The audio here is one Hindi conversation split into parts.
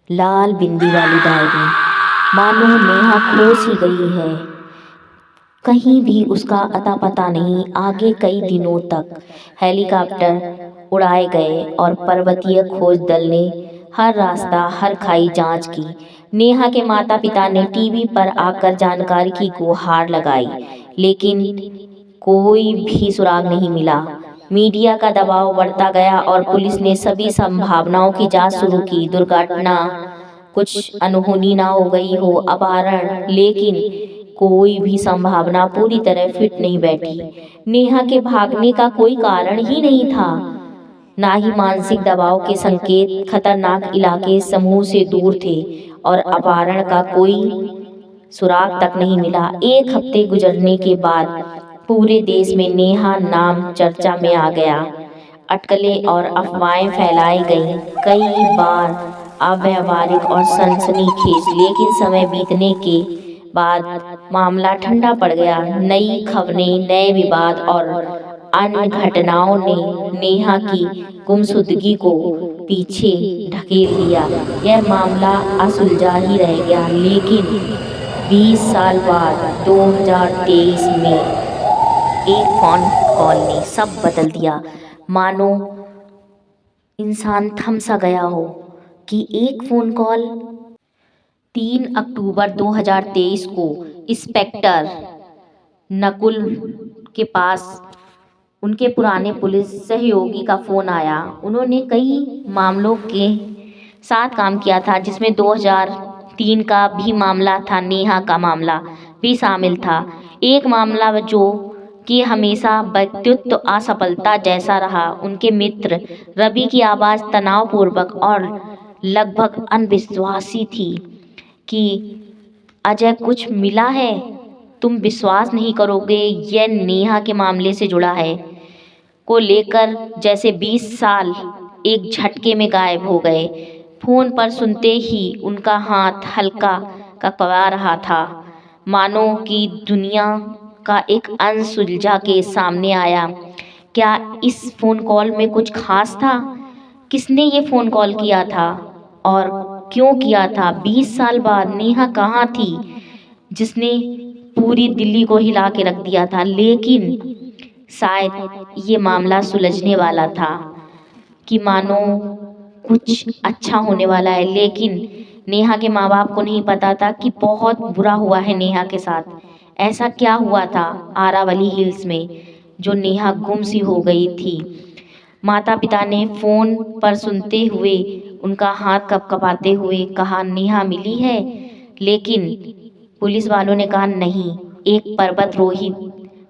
लाल बिंदी वाली डायरी। मानो नेहा खो सी गई है, कहीं भी उसका अता पता नहीं। आगे कई दिनों तक हेलीकॉप्टर उड़ाए गए और पर्वतीय खोज दल ने हर रास्ता हर खाई जांच की। नेहा के माता पिता ने टीवी पर आकर जानकारी की गुहार लगाई, लेकिन कोई भी सुराग नहीं मिला। मीडिया का दबाव बढ़ता गया और पुलिस ने सभी संभावनाओं की जांच शुरू की। दुर्घटना कुछ अनहोनी ना हो गई हो, अपहरण, लेकिन कोई भी संभावना पूरी तरह फिट नहीं बैठी। नेहा के भागने का कोई कारण ही नहीं था, ना ही मानसिक दबाव के संकेत। खतरनाक इलाके समूह से दूर थे और अपहरण का कोई सुराग तक नहीं मिला। एक हफ्ते गुजरने के बाद पूरे देश में नेहा नाम चर्चा में आ गया। अटकलें और अफवाहें फैलाई गईं, कई बार अव्यावहारिक और सनसनीखेज, लेकिन समय बीतने के बाद मामला ठंडा पड़ गया। नई खबरें, नए विवाद और अन्य घटनाओं ने नेहा की गुमशुदगी को पीछे ढकेल दिया। यह मामला असुलझा ही रह गया, लेकिन 20 साल बाद 2023 में एक फोन कॉल ने सब बदल दिया। मानो इंसान थम सा गया हो कि एक फोन कॉल। 3 अक्टूबर 2023 को इंस्पेक्टर नकुल के पास उनके पुराने पुलिस सहयोगी का फोन आया। उन्होंने कई मामलों के साथ काम किया था, जिसमें 2003 का भी मामला था। नेहा का मामला भी शामिल था। एक मामला जो कि हमेशा व्यक्तित्व असफलता जैसा रहा। उनके मित्र रवि की आवाज़ तनावपूर्वक और लगभग अविश्वासी थी कि अजय, कुछ मिला है, तुम विश्वास नहीं करोगे, यह नेहा के मामले से जुड़ा है, को लेकर जैसे 20 साल एक झटके में गायब हो गए। फोन पर सुनते ही उनका हाथ हल्का कँपा रहा था, मानो कि दुनिया का एक अंश सुलझा के सामने आया। क्या इस फोन कॉल में कुछ खास था? किसने ये फोन कॉल किया था और क्यों किया था? 20 साल बाद नेहा कहाँ थी, जिसने पूरी दिल्ली को हिला के रख दिया था? लेकिन शायद ये मामला सुलझने वाला था कि मानो कुछ अच्छा होने वाला है, लेकिन नेहा के माँ बाप को नहीं पता था कि बहुत बुरा हुआ है नेहा के साथ। ऐसा क्या हुआ था आरावली हिल्स में जो नेहा गुम सी हो गई थी? माता पिता ने फोन पर सुनते हुए उनका हाथ कँपाते हुए कहा, नेहा मिली है? लेकिन पुलिस वालों ने कहा नहीं। एक पर्वतारोही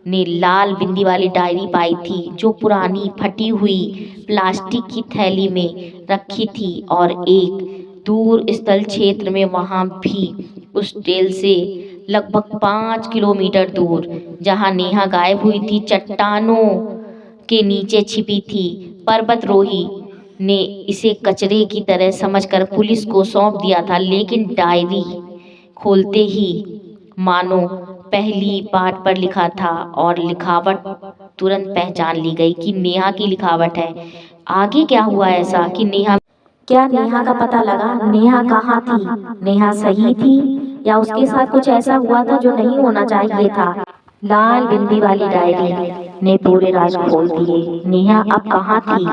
ने लाल बिंदी वाली डायरी पाई थी, जो पुरानी फटी हुई प्लास्टिक की थैली में रखी थी और एक दूर स्थल क्षेत्र में, वहां भी उस टेल से लगभग 5 किलोमीटर दूर, जहां नेहा गायब हुई थी, चट्टानों के नीचे छिपी थी। पर्वतारोही ने इसे कचरे की तरह समझकर पुलिस को सौंप दिया था, लेकिन डायरी खोलते ही मानो पहली पाठ पर लिखा था और लिखावट तुरंत पहचान ली गई कि नेहा की लिखावट है। आगे क्या हुआ ऐसा कि क्या नेहा का पता लगा? नेहा कहाँ थी? नेहा सही थी या उसके साथ कुछ ऐसा हुआ था जो नहीं होना चाहिए था? लाल बिंदी वाली डायरी ने पूरे राज खोल दिए। नेहा अब कहाँ थी?